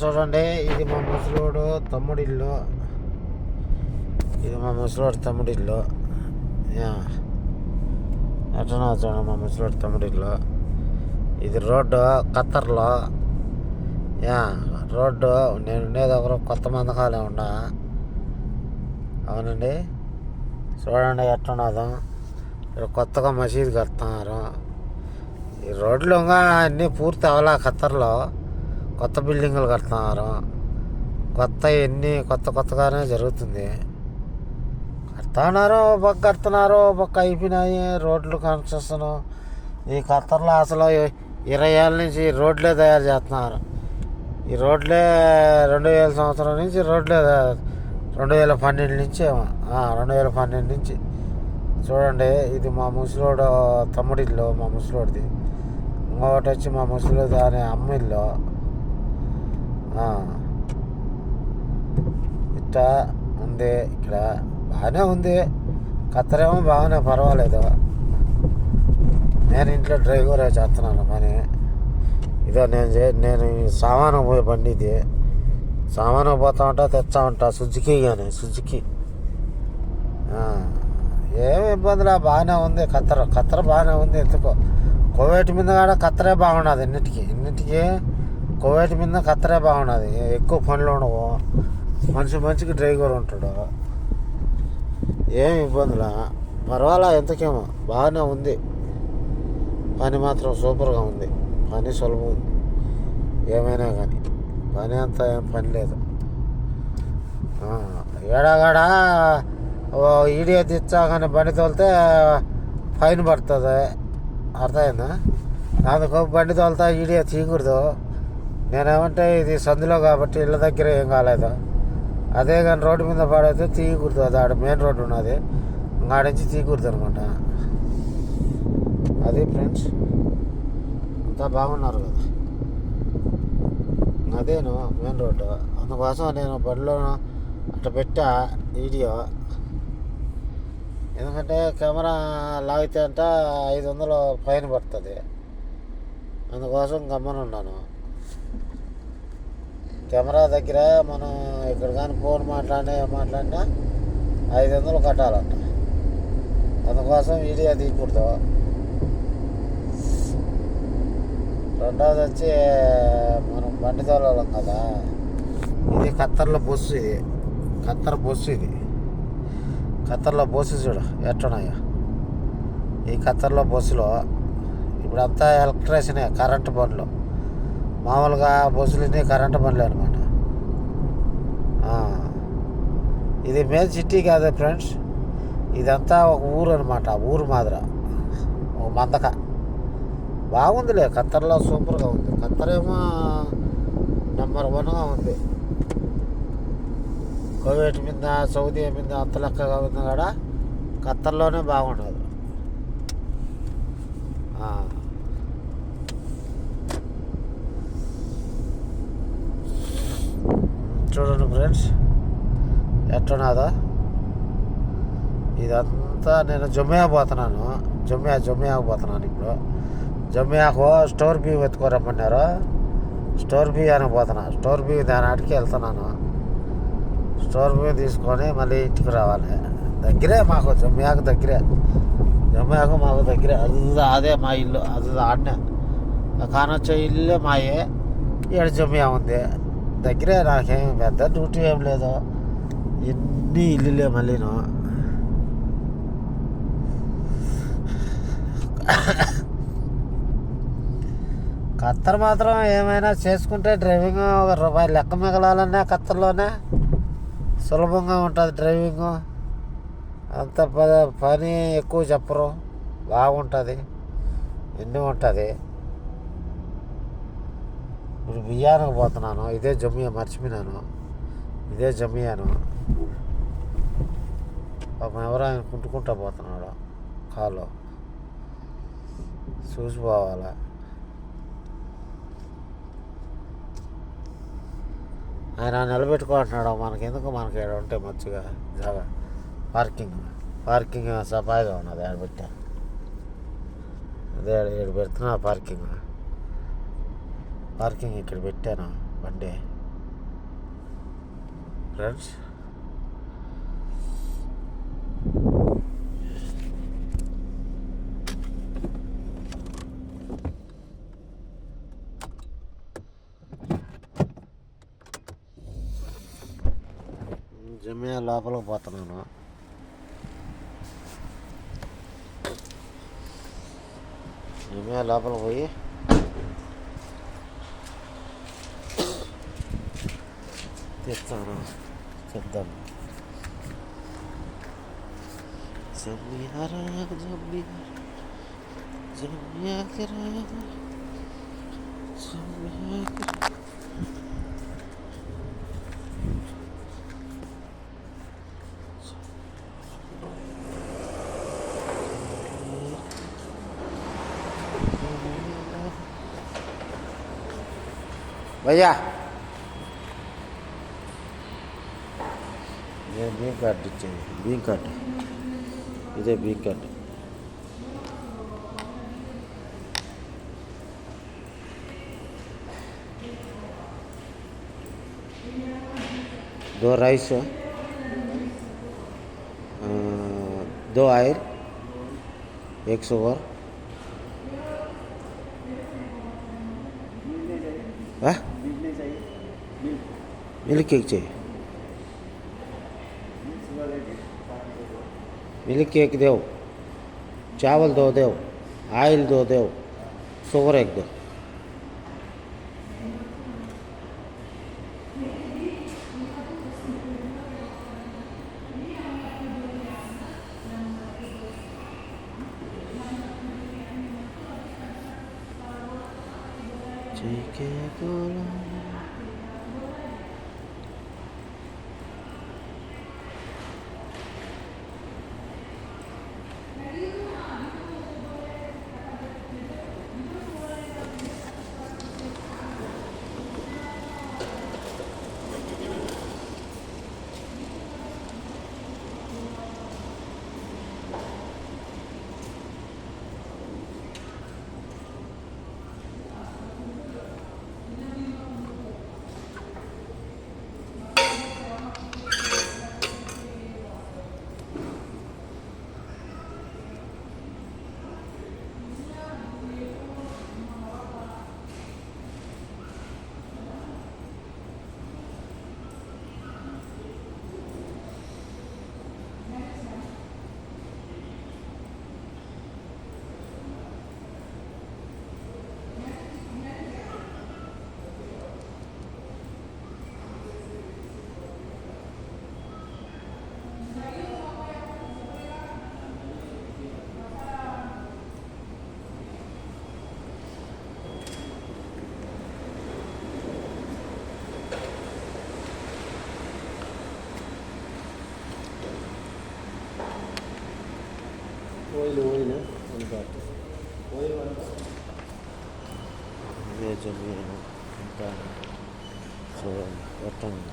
చూడండి, ఇది మా ముసలోడు తమ్ముడిల్లు. ఇది మా ముసలోడు తమ్ముడిల్లు. ఎట్లా చూడండి, మా ముసలోడు తమ్ముడిల్లు. ఇది రోడ్డు ఖత్తర్లో. రోడ్డు నేను ఉండేది ఒకరు కొత్త మందకాలే ఉన్నా. అవునండి, చూడండి ఎట్లున్నదో. ఇక్కడ కొత్తగా మసీదు కడుతున్నారు. ఈ రోడ్లు ఇంకా అన్నీ పూర్తి అవ్వాలా. ఖత్తర్లో కొత్త బిల్డింగులు కడుతున్నారు. కొత్తగానే జరుగుతుంది. కడుతున్నారు, పక్క కడుతున్నారు, పక్క అయిపోయినాయి రోడ్లు కన్స్ట్రక్షన్. ఈ ఖత్తర్లో అసలు 20 ఏళ్ళ నుంచి రోడ్లే తయారు చేస్తున్నారు. ఈ రోడ్లే 2000 సంవత్సరం నుంచి రోడ్లే 2012 నుంచి 2012 నుంచి. చూడండి, ఇది మా ముసలోడు తమ్ముడిల్లు, మా ముసలోడిది. ఇంకొకటి వచ్చి మా ముసలోది అనే అమ్మ ఇల్లు. ఇట్లా ఉంది. ఇక్కడ బాగానే ఉంది. ఖత్తరేమో బాగానే పర్వాలేదు. నేను ఇంట్లో డ్రైవరే చేస్తున్నాను పని. ఇదో నేను సామాను పోయే బండి ఇది. సామాను పోతా ఉంటా, తెచ్చా ఉంటా. సుజుకి ఏమి ఇబ్బందిలా బాగానే ఉంది. ఖత్తర్ బాగానే ఉంది. ఎందుకో కువైట్ మీద కూడా ఖత్తరే బాగున్నది. ఎన్నిటికీ కువైట్ మీద ఖత్తరే బాగున్నది. ఎక్కువ పనులు ఉండవు. మంచికి డ్రైవర్ ఉంటాడు. ఏమి ఇబ్బందిలా పర్వాలా. ఎంతకేమో బాగానే ఉంది. పని మాత్రం సూపర్గా ఉంది. పని సులభం ఏమైనా కానీ. పని అంతా ఏం పని లేదు. ఏడాగాడ ఈడియో తెచ్చా కానీ బండి తోలితే ఫైన్ పడుతుంది. అర్థమైందా? అందుకు బండి తోలుతా ఈడియో తీయకూడదు. నేనేమంటే ఇది సందులో కాబట్టి ఇళ్ళ దగ్గర ఏం కాలేదు. అదే కానీ రోడ్డు మీద పడైతే తీయకూడదు. అది ఆడ మెయిన్ రోడ్డు ఉన్నది. ఆడించి తీయకూడదు అనమాట. అది ఫ్రెండ్స్, అంతా బాగున్నారు కదా. అదేను మెయిన్ రోడ్డు. అందుకోసం నేను బండిలో అట్లా పెట్టా వీడియో. ఎందుకంటే కెమెరా లాగితే అంట 500 ఫైన్ పడుతుంది. అందుకోసం గమ్మనున్నాను. కెమెరా దగ్గర మనం ఇక్కడ కానీ ఫోన్ మాట్లాడినా 500 కట్టాలంట. అందుకోసం వీడియో తీయకూడదు. రెండవది వచ్చి మనం బండి తోలాం కదా. ఇది ఖత్తర్లో బస్సు. ఇది ఖత్తర్లో బస్సు చూడు ఎట్లున్నాయో. ఈ ఖత్తర్లో బస్సులో ఇప్పుడంతా ఎలక్ట్రిసిటీ కరెంటు బండ్లు. మామూలుగా బస్సులన్నీ కరెంటు బండ్లు అనమాట. ఇది మెయిన్ సిటీ కాదు ఫ్రెండ్స్. ఇదంతా ఒక ఊరు అనమాట. ఊరు మాదిర ఒక మందక బాగుందిలే. ఖత్తర్లో సూపర్గా ఉంది. ఖత్తర్ ఏమో నెంబర్ 1గా ఉంది. కువైట్ మీద, సౌదీ మీద అంత లెక్కగా ఉంది కూడా ఖత్తర్లోనే బాగుండదు. చూడండి ఫ్రెండ్స్ ఎట్లున్నదో. ఇదంతా నేను జొమ్మియాకు పోతున్నాను. ఇప్పుడు జొమ్మియాకు స్టోర్ వ్యూ ఎత్తుకోరమ్మన్నారు. స్టోర్ వ్యూ అని పోతున్నా. స్టోర్ వ్యూ దానాటికి వెళ్తున్నాను. స్టోర్ వ్యూ తీసుకొని మళ్ళీ ఇంటికి రావాలి. దగ్గరే మాకు జొమ్మియాకు మాకు దగ్గరే. అదే మా ఇల్లు. అది ఆడనే కానొచ్చే ఇల్లే మాయే. ఏడు జొమ్మియా ఉంది దగ్గరే. నాకేం పెద్ద డ్యూటీ ఏం లేదు. ఎన్ని ఇల్లులే మళ్ళీను. ఖత్తర్ మాత్రం ఏమైనా చేసుకుంటే డ్రైవింగ్ ₹1 లెక్క మిగలాలన్నా ఖత్తర్లోనే సులభంగా ఉంటుంది డ్రైవింగు. అంత పని ఎక్కువ చెప్పరు. బాగుంటుంది. ఎన్ని ఉంటుంది. ఇప్పుడు బియ్యానికి పోతున్నాను. ఇదే జొమ్మియా, మర్చిపోయినాను. ఇదే జొమ్మియాను. పాపం ఎవరో ఆయన కుంటుకుంటా పోతున్నాడు. కాలు చూసిపోవాలా. ఆయన నిలబెట్టుకుంటున్నాడు. మనకెందుకు, మనకి ఏడ ఉంటే మంచిగా జాగా. పార్కింగ్ సపాయిగా ఉన్నది. ఆడ పెట్టా. అదే ఇక్కడ పెడుతున్నా పార్కింగ్ ఇక్కడ పెట్టాను బండి. ఫ్రెండ్స్. జమియా లోపలికి పోతున్నాను. జమియా లోపలికి పోయి తెస్తాను. చెప్తాను. జమియారా జమియా జమియాకిరా జమియాకిరా. భయ్యా నేను బియ్యం కార్డు ఇచ్చాను. బియ్యం కార్డు ఇదే బియ్యం కార్డు. दो rice, 2 oil, 1 sugar. Milk cake चाहिए. मिल्क केक दो, चावल 2 दो, ऑयल 2 दो, शुगर 1 दो. oil one part. Oil one part. Ini jadinya bukan so potong ini.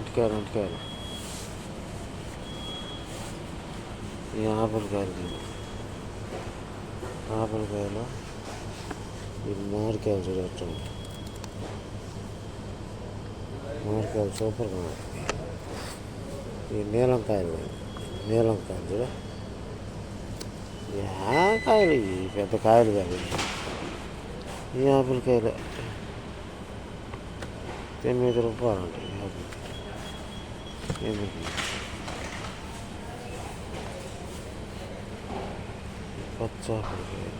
अटकाल यहाँ पर कर दी, यहाँ पर गए ఈ మామిడికాయలు చూడవచ్చు, మామిడికాయలు సూపర్గా ఉన్నాయి. ఈ నీలంకాయలు చూడ, యా కాయలు ఈ పెద్ద కాయలు కాదు, ఈ ఆపిల్ కాయలు 9 రూపాయలు ఉంటాయి యాపిల్. పచ్చ ఆపిల్ కాయలు,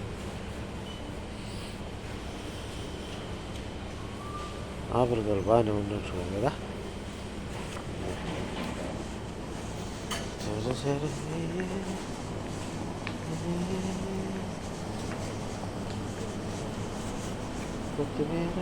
ఆపిల్ కాయలు బాగానే ఉన్నట్టున్నాయి కదా. సరే సరే, కొత్తిమీర